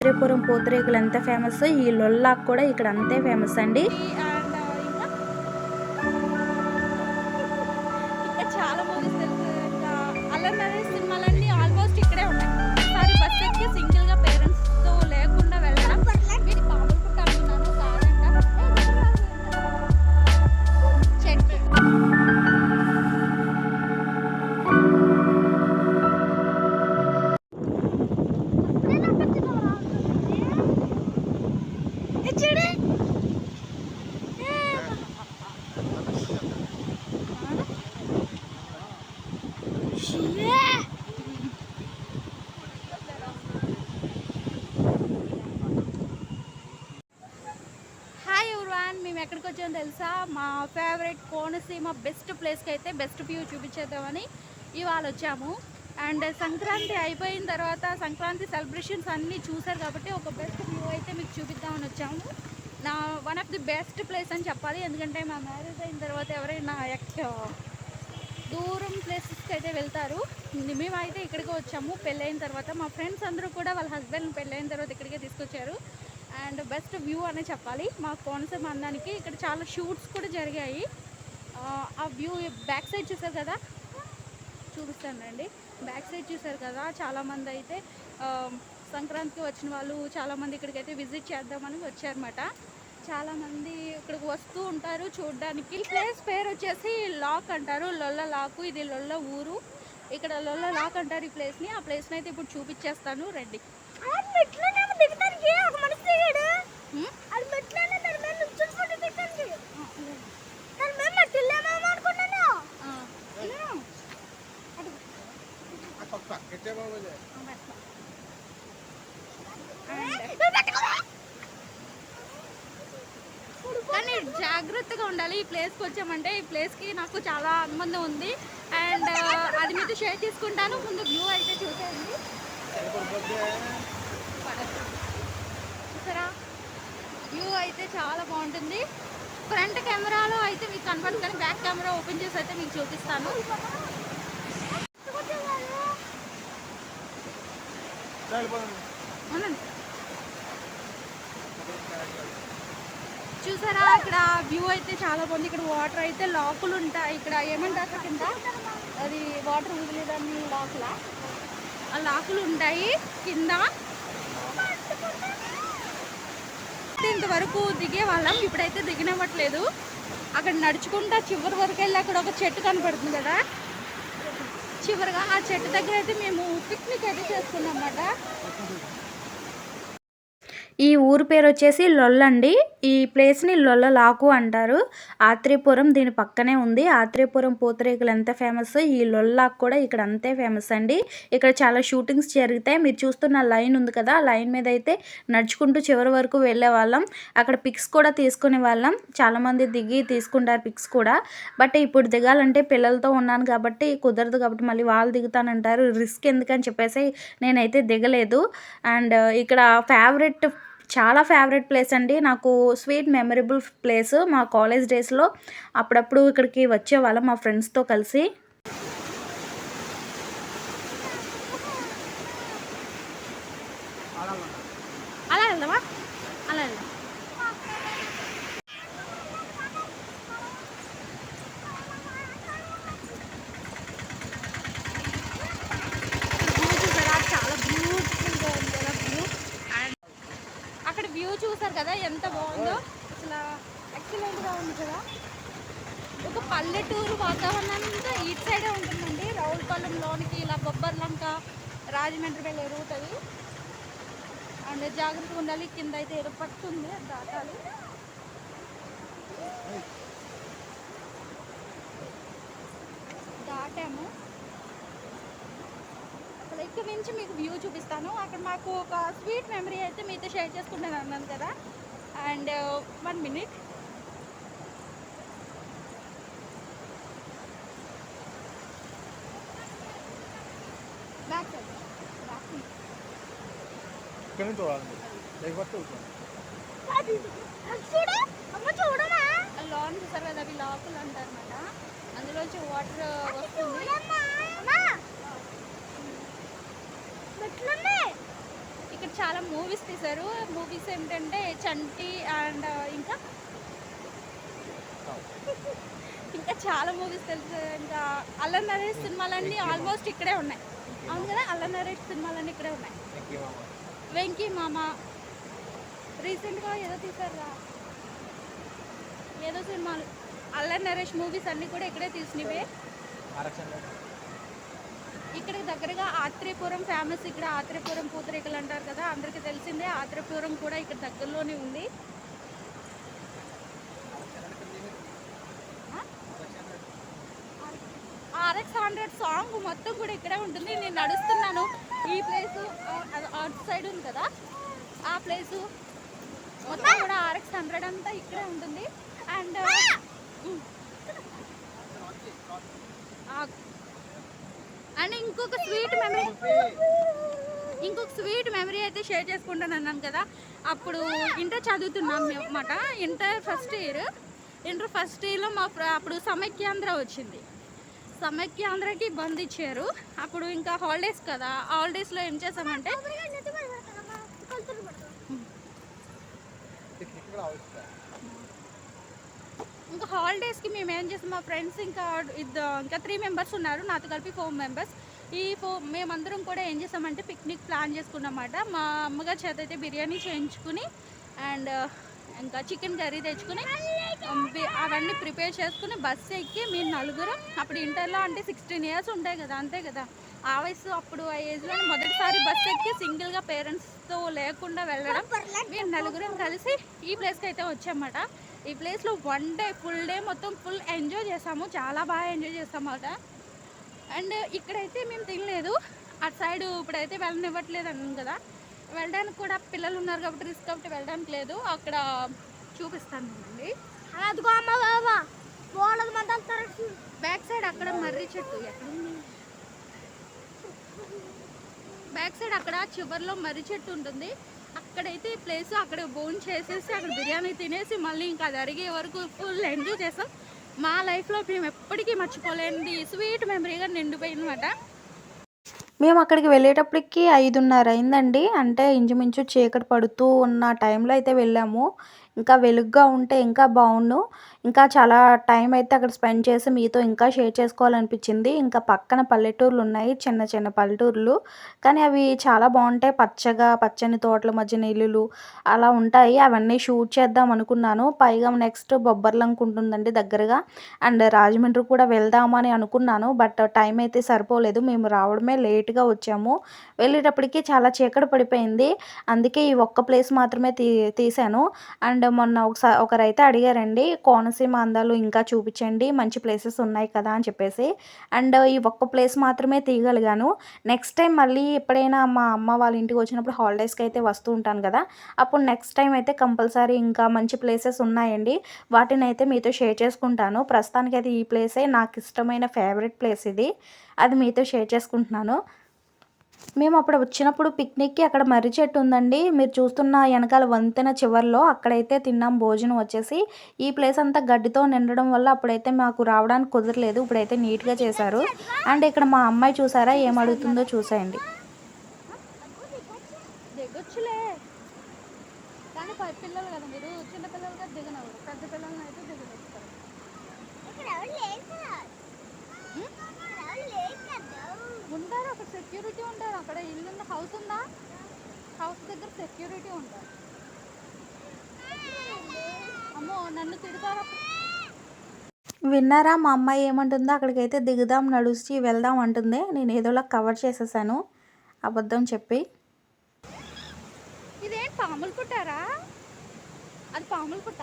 త్రిపురం పూతరేకులు ఎంత ఫేమస్, ఈ లొల్లాకు కూడా ఇక్కడ అంతే ఫేమస్ అండి. చాలా మూవీస్ తెలుసు. ఇంకా అల్లరి నరేష్ సినిమాలన్నీ ఆల్మోస్ట్ ఇక్కడే ఉన్నాయి. ఒకసారి బస్ ఎక్కి సింగిల్ గా పేరెంట్స్ తో లేకుండా వెళ్ళడం. వీడి బాబులు పుట్ట అనుకున్నాను కాదంట. చెట్టు మేము ఎక్కడికి వచ్చామో తెలుసా? మా ఫేవరెట్ కోనసీమ బెస్ట్ ప్లేస్కి అయితే బెస్ట్ వ్యూ చూపించేద్దామని ఇవాళ వచ్చాము. అండ్ సంక్రాంతి అయిపోయిన తర్వాత సంక్రాంతి సెలబ్రేషన్స్ అన్నీ చూసారు కాబట్టి ఒక బెస్ట్ వ్యూ అయితే మీకు చూపిద్దామని వచ్చాము. నా one of the best place అని చెప్పాలి. ఎందుకంటే మా మ్యారేజ్ అయిన తర్వాత ఎవరైనా దూరం ప్లేసెస్కి అయితే వెళ్తారు. మేమైతే ఇక్కడికి వచ్చాము పెళ్ళైన తర్వాత. మా ఫ్రెండ్స్ అందరూ కూడా వాళ్ళ హస్బెండ్ పెళ్ళైన తర్వాత ఇక్కడికే తీసుకొచ్చారు. అండ్ బెస్ట్ వ్యూ అనే చెప్పాలి మా కోనసీమ అందానికి. ఇక్కడ చాలా షూట్స్ కూడా జరిగాయి. ఆ వ్యూ బ్యాక్ సైడ్ చూసారు కదా, చూపిస్తానండి. బ్యాక్ సైడ్ చూసారు కదా, చాలామంది అయితే సంక్రాంతికి వచ్చిన వాళ్ళు చాలామంది ఇక్కడికైతే విజిట్ చేద్దామని వచ్చారన్నమాట. చాలామంది ఇక్కడికి వస్తూ ఉంటారు చూడడానికి. ఈ ప్లేస్ పేరు వచ్చేసి లాక్ అంటారు, లొల్ల లాకు. ఇది లొల్ల ఊరు, ఇక్కడ లొల్ల లాక్ అంటారు ఈ ప్లేస్ని. ఆ ప్లేస్ని అయితే ఇప్పుడు చూపించేస్తాను రండి. కానీ జాగ్రత్తగా ఉండాలి. ఈ ప్లేస్కి వచ్చామంటే ఈ ప్లేస్కి నాకు చాలా అనుబంధం ఉంది. అండ్ అది మీతో షేర్ చేసుకుంటాను. ముందు వ్యూ అయితే చూసేయండి. చూసారా, వ్యూ అయితే చాలా బాగుంటుంది. ఫ్రంట్ కెమెరాలో అయితే మీకు కనపడదు, కానీ బ్యాక్ కెమెరా ఓపెన్ చేసి అయితే మీకు చూపిస్తాను. చూసారా, ఇక్కడ వ్యూ అయితే చాలా బాగుంది. ఇక్కడ వాటర్ అయితే లాకులు ఉంటాయి. ఇక్కడ ఏమంటారు కింద, అది వాటర్ వదిలేదాన్ని లాకులా, ఆ లాకులు ఉంటాయి కింద. ఇంతవరకు దిగే వాళ్ళం, ఇప్పుడైతే దిగనివ్వట్లేదు. అక్కడ నడుచుకుంటా చివరి వరకు వెళ్ళి అక్కడ ఒక చెట్టు కనపడుతుంది కదా, చివరిగా ఆ చెట్టు దగ్గర అయితే మేము పిక్నిక్ అయితే చేసుకున్నాం అన్నమాట. ఈ ఊరు పేరు వచ్చేసి లొల్లండి. ఈ ప్లేస్ని లొల్ల లాకు అంటారు. ఆత్రేయపురం దీని పక్కనే ఉంది. ఆత్రేయపురం పూతరేకులు ఎంత ఫేమస్, ఈ లొల్లాకు కూడా ఇక్కడ అంతే ఫేమస్ అండి. ఇక్కడ చాలా షూటింగ్స్ జరుగుతాయి. మీరు చూస్తున్న లైన్ ఉంది కదా, ఆ లైన్ మీద అయితే నడుచుకుంటూ చివరి వరకు వెళ్ళే వాళ్ళం. అక్కడ పిక్స్ కూడా తీసుకునే వాళ్ళం. చాలామంది దిగి తీసుకుంటారు పిక్స్ కూడా. బట్ ఇప్పుడు దిగాలంటే పిల్లలతో ఉన్నాను కాబట్టి కుదరదు, కాబట్టి మళ్ళీ వాళ్ళు దిగుతానంటారు. రిస్క్ ఎందుకని చెప్పేసి నేనైతే దిగలేదు. అండ్ ఇక్కడ చాలా ఫేవరెట్ ప్లేస్ అండి నాకు. Sweet memorable place. మా కాలేజ్ డేస్లో అప్పుడప్పుడు ఇక్కడికి వచ్చేవాళ్ళం మా ఫ్రెండ్స్తో కలిసి. అలా వెళ్దామా, అలా వెళ్దాం. వ్యూ చూసారు కదా ఎంత బాగుందో, అసలు ఎక్సలెంట్గా ఉంది కదా. ఒక పల్లెటూరు వాతావరణం అంతా ఇటు సైడే ఉంటుందండి. రావులపాలెంలోనికి ఇలా బొబ్బర్లంక రాజమండ్రి వెళ్ళే రూట్ అది. అండ్ జాగ్రత్తగా ఉండాలి, కింద అయితే ఏదో పడుతుంది, దాటాలి. దాటాము. అసలు ఇక్కడ నుంచి మీకు వ్యూ చూపిస్తాను. అక్కడ మాకు ఒక స్వీట్ మెమరీ అయితే మీతో షేర్ చేసుకుంటాను అన్నాను కదా. And 1 minute. Back side lawn చూసారు కదా, అవి లాకులు అంటారు అన్నమాట. అందులోంచి వాటర్ వస్తుంది. ఇక్కడ చాలా మూవీస్ తీశారు. మూవీస్ ఏంటంటే చంటి అండ్ ఇంకా ఇంకా చాలా మూవీస్ తెలుసు. ఇంకా అల్లరి నరేష్ సినిమాలన్నీ ఆల్మోస్ట్ ఇక్కడే ఉన్నాయి. అవును కదా, అల్లరి నరేష్ సినిమాలన్నీ ఇక్కడే ఉన్నాయి. వెంకీ మామ రీసెంట్గా ఏదో తీశారు, ఏదో సినిమాలు. అల్లరి నరేష్ మూవీస్ అన్నీ కూడా ఇక్కడే తీసినవే. ఇక్కడికి దగ్గరగా ఆత్రేయపురం ఫేమస్. ఇక్కడ ఆత్రేయపురం పూతరేకులు అంటారు కదా, అందరికీ తెలిసిందే. ఆత్రేయపురం కూడా ఇక్కడ దగ్గరలోనే ఉంది. RX100 సాంగ్ మొత్తం కూడా ఇక్కడే ఉంటుంది. నేను నడుస్తున్నాను ఈ ప్లేసు, అటు సైడ్ ఉంది కదా ఆ ప్లేసు మొత్తం కూడా RX100 అంతా ఇక్కడే ఉంటుంది. అండ్ అండ్ ఇంకొక స్వీట్ మెమరీ అయితే షేర్ చేసుకుంటాను అన్నాను కదా. అప్పుడు ఇంటర్ చదువుతున్నాం అన్నమాట. ఇంటర్ ఫస్ట్ ఇయర్లో అప్పుడు సమైక్యాంధ్ర వచ్చింది. సమైక్యాంధ్రకి బంద్ ఇచ్చారు. అప్పుడు ఇంకా హాలిడేస్ కదా, హాలిడేస్లో ఏం చేసామంటే ఇంకా హాలిడేస్కి మేము ఏం చేస్తాం, మా ఫ్రెండ్స్ ఇంకా 3 మెంబర్స్ ఉన్నారు, నాతో కలిపి 4 మెంబర్స్. మేమందరం కూడా ఏం చేస్తామంటే పిక్నిక్ ప్లాన్ చేసుకున్నమాట. మా అమ్మగారి చేత అయితే బిర్యానీ చేయించుకుని అండ్ ఇంకా చికెన్ కర్రీ తెచ్చుకుని అవన్నీ ప్రిపేర్ చేసుకుని బస్సు ఎక్కి మేము నలుగురం, అప్పుడు ఇంటర్లో అంటే 16 ఇయర్స్ ఉంటాయి కదా, అంతే కదా ఆ వయసు. అప్పుడు ఆ ఏజ్లో మొదటిసారి బస్సు ఎక్కి సింగిల్గా పేరెంట్స్తో లేకుండా వెళ్ళడం. మేము నలుగురం కలిసి ఈ ప్లేస్కి అయితే వచ్చామన్నమాట. ఈ ప్లేస్లో 1 డే ఫుల్ డే మొత్తం ఫుల్ ఎంజాయ్ చేసాము, చాలా బాగా ఎంజాయ్ చేస్తామన్నమాట. అండ్ ఇక్కడైతే మేము తినలేదు, అటు సైడ్ ఇప్పుడైతే వెళ్ళనివ్వట్లేదు అన్నాం కదా. వెళ్ళడానికి కూడా పిల్లలు ఉన్నారు కాబట్టి రిస్క్ కాబట్టి వెళ్ళడానికి లేదు. అక్కడ చూపిస్తాను అండి. బ్యాక్ సైడ్ అక్కడ మర్రి చెట్టు ఎక్కడుంది, బ్యాక్ సైడ్ అక్కడ చివర్లో మర్రి చెట్టు ఉంటుంది. అక్కడైతే ప్లేస్, అక్కడ బోన్ చేసేసి అక్కడ బిర్యానీ తినేసి మళ్ళీ ఇంకా అది అరిగే వరకు ఫుల్ ఎంజాయ్ చేసాం. మా లైఫ్లో మేము ఎప్పటికీ మర్చిపోలేనిది స్వీట్ మెమరీగా నిండిపోయిందన్నమాట. మేము అక్కడికి వెళ్ళేటప్పటికి 5:30 అయిందండి. అంటే ఇంచుమించు చీకటి పడుతూ ఉన్న టైంలో అయితే వెళ్ళాము. ఇంకా వెలుగ్గా ఉంటే ఇంకా బాగుండు. ఇంకా చాలా టైం అయితే అక్కడ స్పెండ్ చేసి మీతో ఇంకా షేర్ చేసుకోవాలనిపించింది. ఇంకా పక్కన పల్లెటూర్లు ఉన్నాయి, చిన్న చిన్న పల్లెటూర్లు, కానీ అవి చాలా బాగుంటాయి. పచ్చని తోటల మధ్యన ఇల్లులు అలా ఉంటాయి. అవన్నీ షూట్ చేద్దాం అనుకున్నాను. పైగా నెక్స్ట్ బొబ్బర్లంక ఉంటుందండి దగ్గరగా. అండ్ రాజమండ్రి కూడా వెళ్దామని అనుకున్నాను, బట్ టైం అయితే సరిపోలేదు. మేము రావడమే లేట్గా వచ్చాము. వెళ్ళేటప్పటికి చాలా చీకటి పడిపోయింది. అందుకే ఈ ఒక్క ప్లేస్ మాత్రమే తీశాను. అండ్ మొన్న ఒకరైతే అడిగారండి, కోనసీమ అందాలు ఇంకా చూపించండి, మంచి ప్లేసెస్ ఉన్నాయి కదా అని చెప్పేసి. అండ్ ఈ ఒక్క ప్లేస్ మాత్రమే తీయగలిగాను. నెక్స్ట్ టైం మళ్ళీ ఎప్పుడైనా మా అమ్మ వాళ్ళ ఇంటికి వచ్చినప్పుడు హాలిడేస్కి అయితే వస్తూ ఉంటాను కదా, అప్పుడు నెక్స్ట్ టైం అయితే కంపల్సరీ ఇంకా మంచి ప్లేసెస్ ఉన్నాయండి, వాటిని అయితే మీతో షేర్ చేసుకుంటాను. ప్రస్తుతానికి అయితే ఈ ప్లేసే నాకు ఇష్టమైన ఫేవరెట్ ప్లేస్ ఇది, అది మీతో షేర్ చేసుకుంటున్నాను. మేము అప్పుడు వచ్చినప్పుడు పిక్నిక్కి అక్కడ మర్రి చెట్టు ఉందండి, మీరు చూస్తున్న వెనకాల వంతెన చివర్లో అక్కడైతే తిన్నాం భోజనం వచ్చేసి. ఈ ప్లేస్ అంతా గడ్డితో నిండడం వల్ల అప్పుడైతే మాకు రావడానికి కుదరలేదు. ఇప్పుడైతే నీట్గా చేశారు. అండ్ ఇక్కడ మా అమ్మాయి చూసారా ఏం అడుగుతుందో చూసేయండి. దిగొచ్చులే కానీ పిల్లలు కదా, మీరు చిన్న పిల్లలు కదా దిగనవరు, పెద్ద పిల్లల్ని అయితే దిగనిస్తారు. ఉంటారు అక్కడ, సెక్యూరిటీ ఉంటారు. అక్కడ ఇల్లు హౌస్ ఉందా, హౌస్ దగ్గర సెక్యూరిటీ ఉంటారు. అమ్మో నన్ను తిడతారు. విన్నారా మా అమ్మాయి ఏమంటుందో, అక్కడికైతే దిగుదాం నడుచి వెళ్దాం అంటుంది. నేను ఏదోలా కవర్ చేసేసాను అబద్ధం చెప్పి. ఇదేం పాములు పుట్టారా, అది పాములు పుట్ట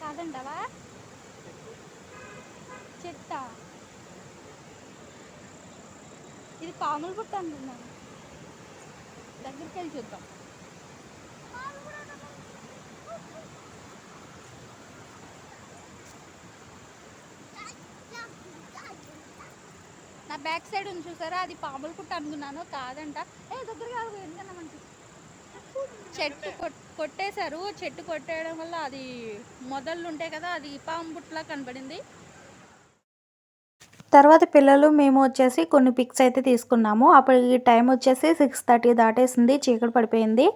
కాదండవా, చెట్ట, ఇది పాములు పుట్ట అంటున్నాను. దగ్గరికి వెళ్ళి చూద్దాం. నా బ్యాక్ సైడ్ ఉంది చూసారా, అది పాములు పుట్ట అనుకున్నాను, కాదంట. దగ్గర కాదు, ఎందుకన్నా మంచి చెట్టు కొట్టేశారు. చెట్టు కొట్టేయడం వల్ల అది మొదళ్ళు ఉంటాయి కదా, అది పాము పుట్టలా కనబడింది. తర్వాత పిల్లలు మేము వచ్చేసి కొన్ని పిక్స్ అయితే తీసుకున్నాము. అప్పటికి టైం వచ్చేసి 6:30 దాటేసింది. చీకటి పడిపోయింది.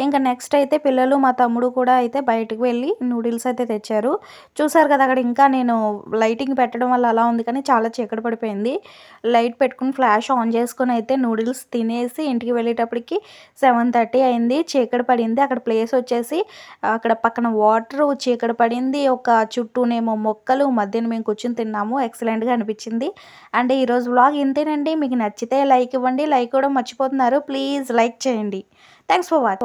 ఇంకా నెక్స్ట్ అయితే పిల్లలు మా తమ్ముడు కూడా అయితే బయటకు వెళ్ళి నూడిల్స్ అయితే తెచ్చారు. చూసారు కదా అక్కడ ఇంకా నేను లైటింగ్ పెట్టడం వల్ల అలా ఉంది కానీ చాలా చీకటి పడిపోయింది. లైట్ పెట్టుకుని ఫ్లాష్ ఆన్ చేసుకొని అయితే నూడిల్స్ తినేసి ఇంటికి వెళ్ళేటప్పటికి 7:30 అయింది. చీకటి పడింది. అక్కడ ప్లేస్ వచ్చేసి అక్కడ పక్కన వాటరు, చీకటి పడింది. ఒక చుట్టూనేమో మొక్కలు, మధ్యన మేము కూర్చొని తిన్నాము. ఎక్సలెంట్‌గా అనిపించింది. అండ్ ఈరోజు వ్లాగ్ ఇంతేనండి. మీకు నచ్చితే లైక్ ఇవ్వండి. లైక్ ఇవ్వడం మర్చిపోతున్నారు. ప్లీజ్ లైక్ చేయండి. Thanks for watching.